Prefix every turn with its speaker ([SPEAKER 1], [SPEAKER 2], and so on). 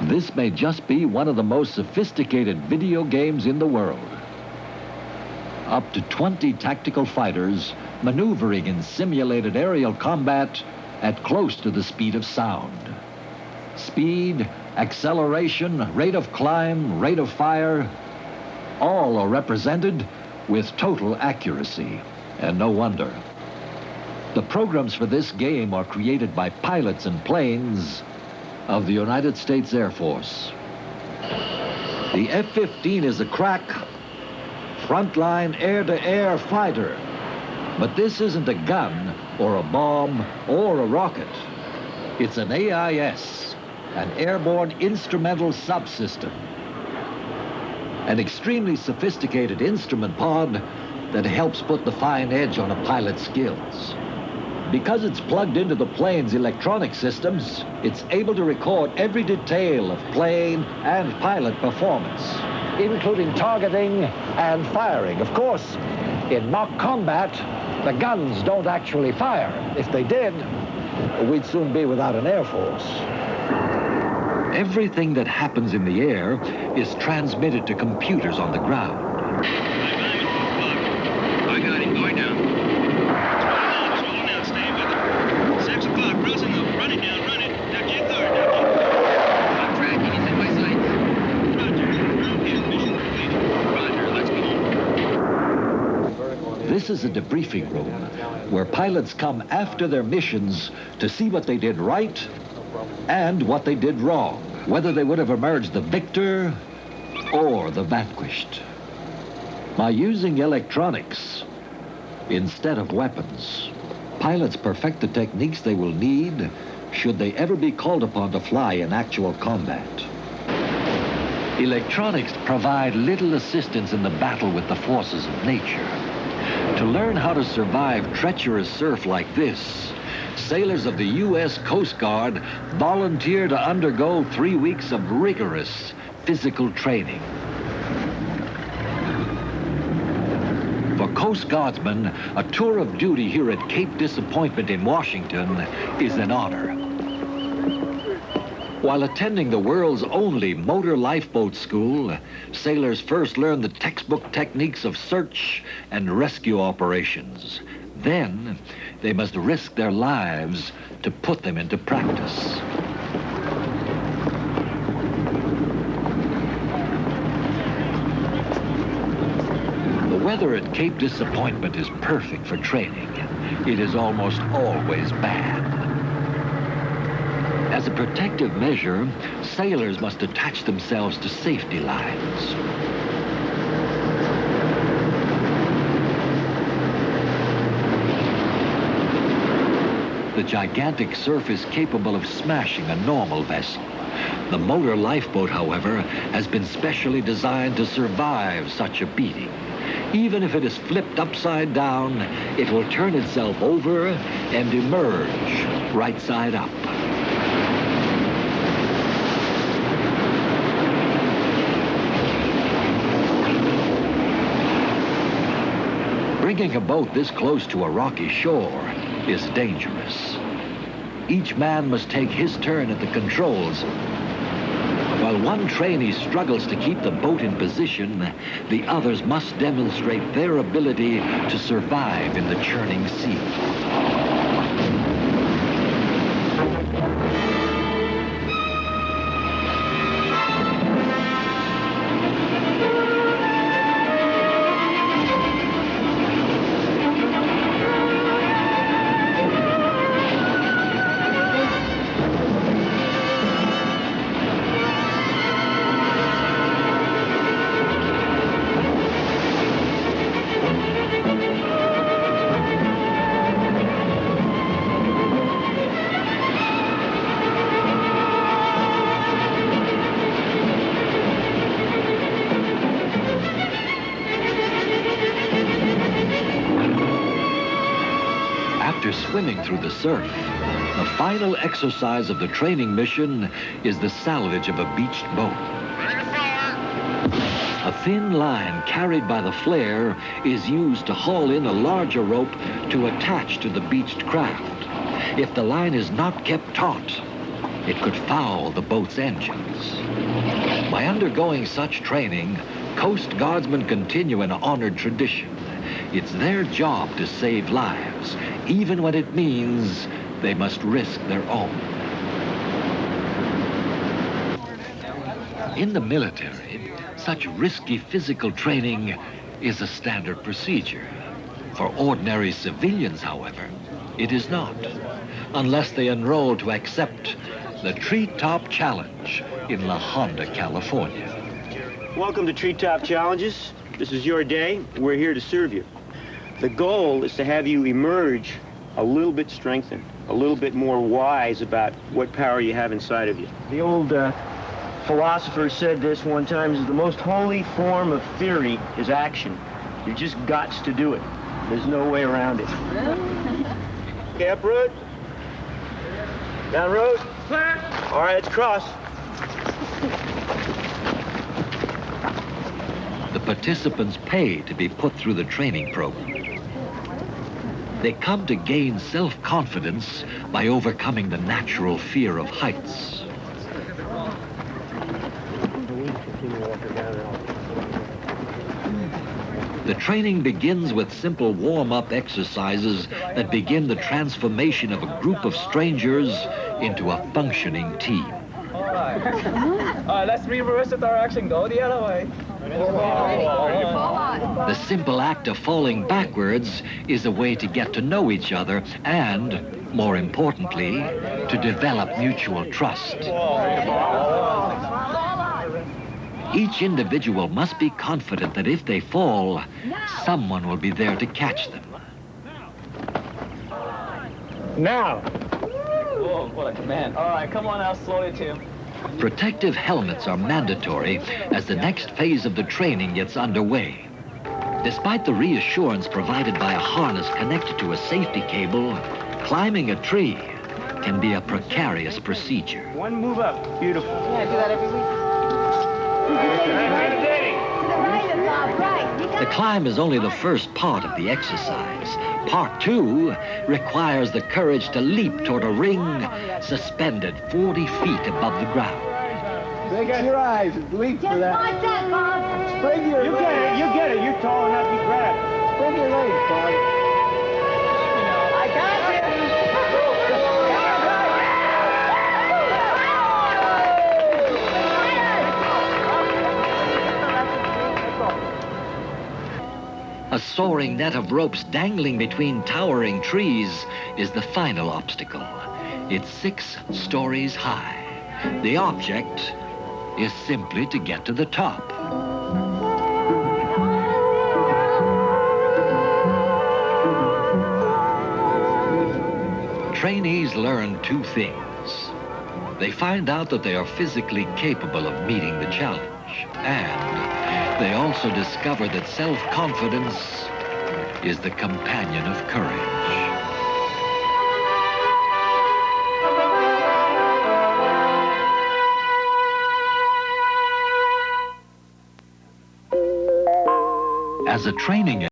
[SPEAKER 1] This may just be one of the most sophisticated video games in the world. Up to 20 tactical fighters maneuvering in simulated aerial combat at close to the speed of sound. Speed, acceleration, rate of climb, rate of fire, all are represented with total accuracy. And no wonder. The programs for this game are created by pilots and planes of the United States Air Force. The F-15 is a crack, frontline air-to-air fighter. But this isn't a gun or a bomb or a rocket. It's an AIS, an airborne instrumental subsystem. An extremely sophisticated instrument pod that helps put the fine edge on a pilot's skills. Because it's plugged into the plane's electronic systems, it's able to record every detail of plane and pilot performance, including targeting and firing. Of course, in mock combat, the guns don't actually fire. If they did, we'd soon be without an air force. Everything that happens in the air is transmitted to computers on the ground.
[SPEAKER 2] I got him. Going down. Swallow now. Stay with him. 6 o'clock. Crossing over. Running down. Running. Duck your guard. Duck your guard. I'm tracking. He's in my sights. Roger. Ground here. Mission completed. Roger. Let's go.
[SPEAKER 1] This is a debriefing room where pilots come after their missions to see what they did right and what they did wrong, whether they would have emerged the victor or the vanquished. By using electronics instead of weapons, pilots perfect the techniques they will need should they ever be called upon to fly in actual combat. Electronics provide little assistance in the battle with the forces of nature. To learn how to survive treacherous surf like this, sailors of the U.S. Coast Guard volunteer to undergo 3 weeks of rigorous physical training. For Coast Guardsmen, a tour of duty here at Cape Disappointment in Washington is an honor. While attending the world's only motor lifeboat school, sailors first learn the textbook techniques of search and rescue operations. Then, they must risk their lives to put them into practice. The weather at Cape Disappointment is perfect for training. It is almost always bad. As a protective measure, sailors must attach themselves to safety lines. The gigantic surf is capable of smashing a normal vessel. The motor lifeboat, however, has been specially designed to survive such a beating. Even if it is flipped upside down, it will turn itself over and emerge right side up. Bringing a boat this close to a rocky shore is dangerous. Each man must take his turn at the controls. While one trainee struggles to keep the boat in position, the others must demonstrate their ability to survive in the churning sea. After swimming through the surf, the final exercise of the training mission is the salvage of a beached boat. A thin line carried by the flare is used to haul in a larger rope to attach to the beached craft. If the line is not kept taut, it could foul the boat's engines. By undergoing such training, Coast Guardsmen continue an honored tradition. It's their job to save lives, even when it means they must risk their own. In the military, such risky physical training is a standard procedure. For ordinary civilians, however, it is not, unless they enroll to accept the Treetop Challenge in La Honda, California.
[SPEAKER 3] Welcome to Treetop Challenges. This is your day. We're here to serve you. The goal is to have you emerge a little bit strengthened, a little bit more wise about what power you have inside of you. The old philosopher said this one time, is the most holy form of theory is action. You just got to do it. There's no way around it. Okay, up road. Down road. All right, let's cross.
[SPEAKER 1] The participants pay to be put through the training program. They come to gain self-confidence by overcoming the natural fear of heights. The training begins with simple warm-up exercises that begin the transformation of a group of strangers into a functioning team.
[SPEAKER 4] All right, let's reverse the direction, go the other way.
[SPEAKER 1] The simple act of falling backwards is a way to get to know each other and, more importantly, to develop mutual trust. Each individual must be confident that if they fall, someone will be there to catch them.
[SPEAKER 3] Now.
[SPEAKER 4] Oh, what a command. All right, come on now, slowly, Tim.
[SPEAKER 1] Protective helmets are mandatory as the next phase of the training gets underway. Despite the reassurance provided by a harness connected to a safety cable, climbing a tree can be a precarious procedure.
[SPEAKER 3] One move up. Beautiful.
[SPEAKER 5] Yeah, I do that every week.
[SPEAKER 1] The climb is only the first part of the exercise. Part 2 requires the courage to leap toward a ring suspended 40 feet above the ground.
[SPEAKER 6] Break your eyes and leap for that.
[SPEAKER 5] Like that, Bob.
[SPEAKER 6] Spread your
[SPEAKER 3] You
[SPEAKER 6] legs.
[SPEAKER 3] get it. You get it. You're tall enough. You grab it.
[SPEAKER 6] Spread your legs, Bob.
[SPEAKER 5] I got you.
[SPEAKER 1] A soaring net of ropes dangling between towering trees is the final obstacle. It's 6 stories high. The object is simply to get to the top. Trainees learn 2 things. They find out that they are physically capable of meeting the challenge, and they also discover that self-confidence is the companion of courage. As a training